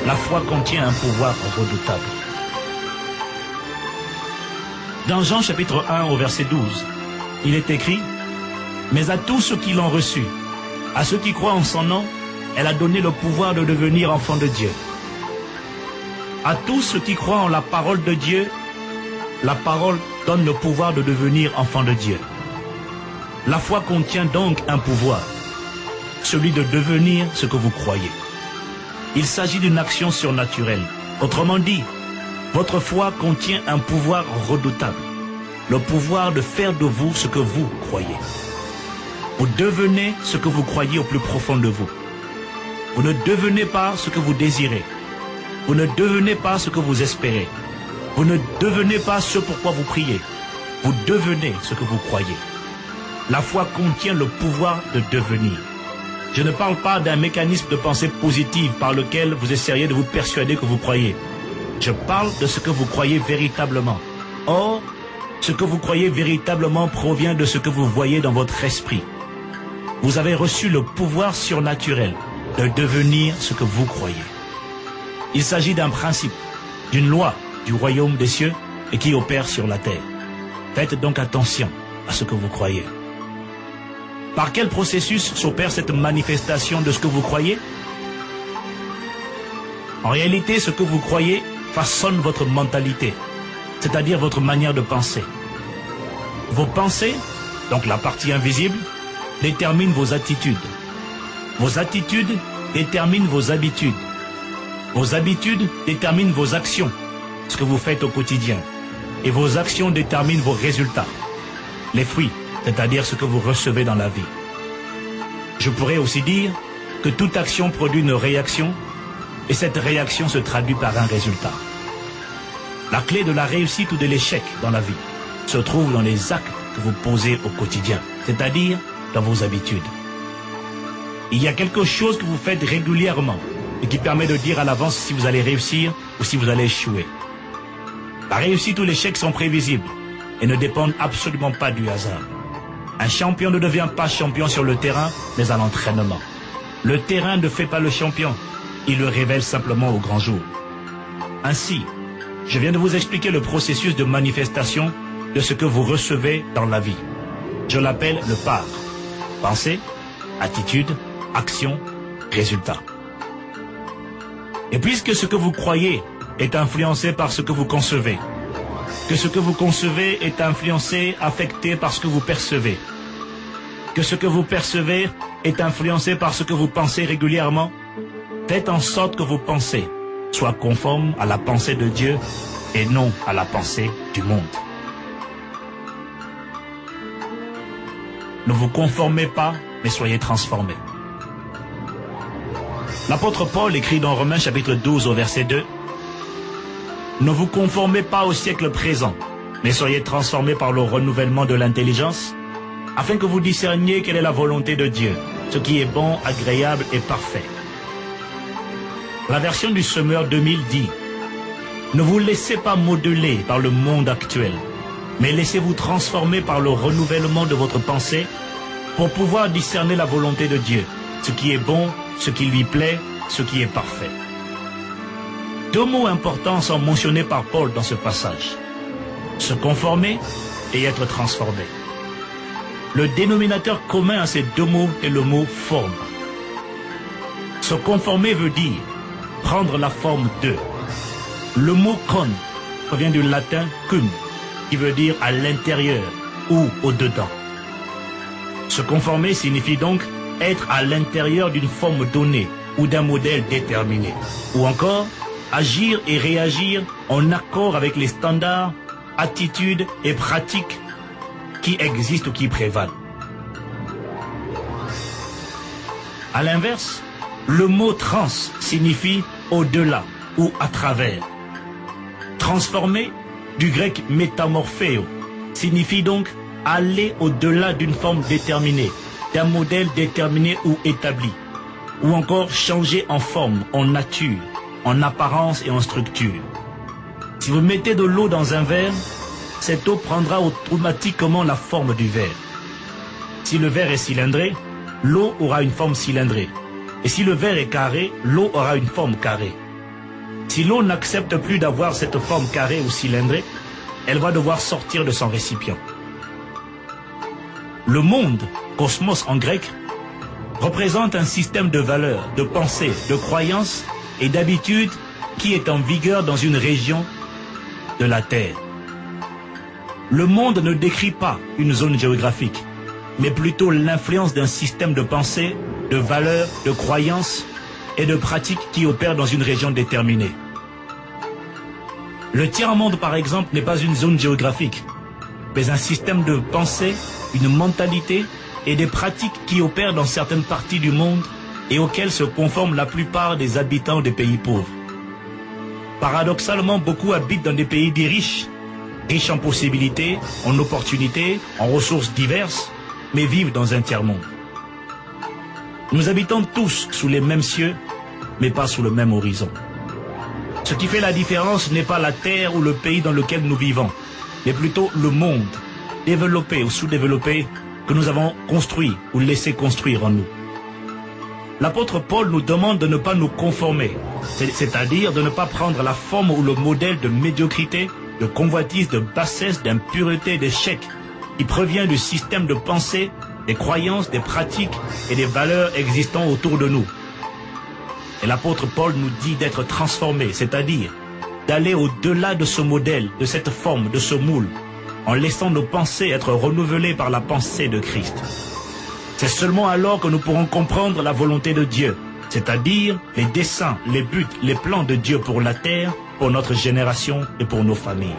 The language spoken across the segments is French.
La foi contient un pouvoir redoutable. Dans Jean chapitre 1 au verset 12, il est écrit « Mais à tous ceux qui l'ont reçu, à ceux qui croient en son nom, elle a donné le pouvoir de devenir enfants de Dieu. » À tous ceux qui croient en la parole de Dieu, la parole donne le pouvoir de devenir enfants de Dieu. La foi contient donc un pouvoir, celui de devenir ce que vous croyez. Il s'agit d'une action surnaturelle. Autrement dit, votre foi contient un pouvoir redoutable, le pouvoir de faire de vous ce que vous croyez. Vous devenez ce que vous croyez au plus profond de vous. Vous ne devenez pas ce que vous désirez. Vous ne devenez pas ce que vous espérez. Vous ne devenez pas ce pourquoi vous priez. Vous devenez ce que vous croyez. La foi contient le pouvoir de devenir. Je ne parle pas d'un mécanisme de pensée positive par lequel vous essayeriez de vous persuader que vous croyez. Je parle de ce que vous croyez véritablement. Or, ce que vous croyez véritablement provient de ce que vous voyez dans votre esprit. Vous avez reçu le pouvoir surnaturel de devenir ce que vous croyez. Il s'agit d'un principe, d'une loi du royaume des cieux et qui opère sur la terre. Faites donc attention à ce que vous croyez. Par quel processus s'opère cette manifestation de ce que vous croyez? En réalité, ce que vous croyez façonne votre mentalité, c'est-à-dire votre manière de penser. Vos pensées, donc la partie invisible, déterminent vos attitudes. Vos attitudes déterminent vos habitudes. Vos habitudes déterminent vos actions, ce que vous faites au quotidien. Et vos actions déterminent vos résultats, les fruits, c'est-à-dire ce que vous recevez dans la vie. Je pourrais aussi dire que toute action produit une réaction, et cette réaction se traduit par un résultat. La clé de la réussite ou de l'échec dans la vie se trouve dans les actes que vous posez au quotidien, c'est-à-dire dans vos habitudes. Il y a quelque chose que vous faites régulièrement et qui permet de dire à l'avance si vous allez réussir ou si vous allez échouer. La réussite ou l'échec sont prévisibles et ne dépendent absolument pas du hasard. Un champion ne devient pas champion sur le terrain, mais à l'entraînement. Le terrain ne fait pas le champion, il le révèle simplement au grand jour. Ainsi, je viens de vous expliquer le processus de manifestation de ce que vous recevez dans la vie. Je l'appelle le PAR. Pensée, attitude, action, résultat. Et puisque ce que vous croyez est influencé par ce que vous concevez, que ce que vous concevez est influencé, affecté par ce que vous percevez, que ce que vous percevez est influencé par ce que vous pensez régulièrement, faites en sorte que vos pensées soient conformes à la pensée de Dieu et non à la pensée du monde. Ne vous conformez pas, mais soyez transformés. L'apôtre Paul écrit dans Romains chapitre 12 au verset 2, « Ne vous conformez pas au siècle présent, mais soyez transformés par le renouvellement de l'intelligence, afin que vous discerniez quelle est la volonté de Dieu, ce qui est bon, agréable et parfait. » La version du Semeur 2000 dit, « Ne vous laissez pas modeler par le monde actuel, mais laissez-vous transformer par le renouvellement de votre pensée pour pouvoir discerner la volonté de Dieu, ce qui est bon, ce qui lui plaît, ce qui est parfait. » Deux mots importants sont mentionnés par Paul dans ce passage. Se conformer et être transformé. Le dénominateur commun à ces deux mots est le mot forme. Se conformer veut dire prendre la forme de. Le mot con provient du latin cum, qui veut dire à l'intérieur ou au-dedans. Se conformer signifie donc être à l'intérieur d'une forme donnée ou d'un modèle déterminé. Ou encore, agir et réagir en accord avec les standards, attitudes et pratiques qui existent ou qui prévalent. À l'inverse, le mot trans signifie au-delà ou à travers. Transformer, du grec métamorphéo, signifie donc aller au-delà d'une forme déterminée, d'un modèle déterminé ou établi, ou encore changer en forme, en nature, en apparence et en structure. Si vous mettez de l'eau dans un verre, cette eau prendra automatiquement la forme du verre. Si le verre est cylindré, l'eau aura une forme cylindrée. Et si le verre est carré, l'eau aura une forme carrée. Si l'eau n'accepte plus d'avoir cette forme carrée ou cylindrée, elle va devoir sortir de son récipient. Le monde, cosmos en grec, représente un système de valeurs, de pensées, de croyances et d'habitudes qui est en vigueur dans une région de la Terre. Le monde ne décrit pas une zone géographique, mais plutôt l'influence d'un système de pensée, de valeurs, de croyances et de pratiques qui opèrent dans une région déterminée. Le tiers-monde, par exemple, n'est pas une zone géographique, mais un système de pensée, une mentalité et des pratiques qui opèrent dans certaines parties du monde et auxquelles se conforment la plupart des habitants des pays pauvres. Paradoxalement, beaucoup habitent dans des pays dits riches, riches en possibilités, en opportunités, en ressources diverses, mais vivent dans un tiers-monde. Nous habitons tous sous les mêmes cieux, mais pas sous le même horizon. Ce qui fait la différence n'est pas la terre ou le pays dans lequel nous vivons, mais plutôt le monde, développé ou sous-développé, que nous avons construit ou laissé construire en nous. L'apôtre Paul nous demande de ne pas nous conformer, c'est-à-dire de ne pas prendre la forme ou le modèle de médiocrité, de convoitise, de bassesse, d'impureté, d'échec, qui provient du système de pensée, des croyances, des pratiques et des valeurs existant autour de nous. Et l'apôtre Paul nous dit d'être transformé, c'est-à-dire d'aller au-delà de ce modèle, de cette forme, de ce moule, en laissant nos pensées être renouvelées par la pensée de Christ. C'est seulement alors que nous pourrons comprendre la volonté de Dieu, c'est-à-dire les desseins, les buts, les plans de Dieu pour la terre, pour notre génération et pour nos familles.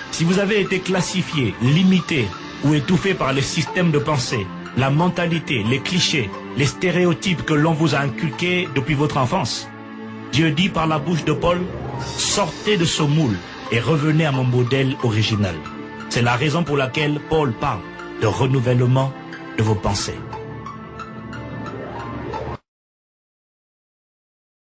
Si vous avez été classifié, limité ou étouffé par les systèmes de pensée, la mentalité, les clichés, les stéréotypes que l'on vous a inculqués depuis votre enfance, Dieu dit par la bouche de Paul, « Sortez de ce moule et revenez à mon modèle original. » C'est la raison pour laquelle Paul parle de renouvellement de vos pensées.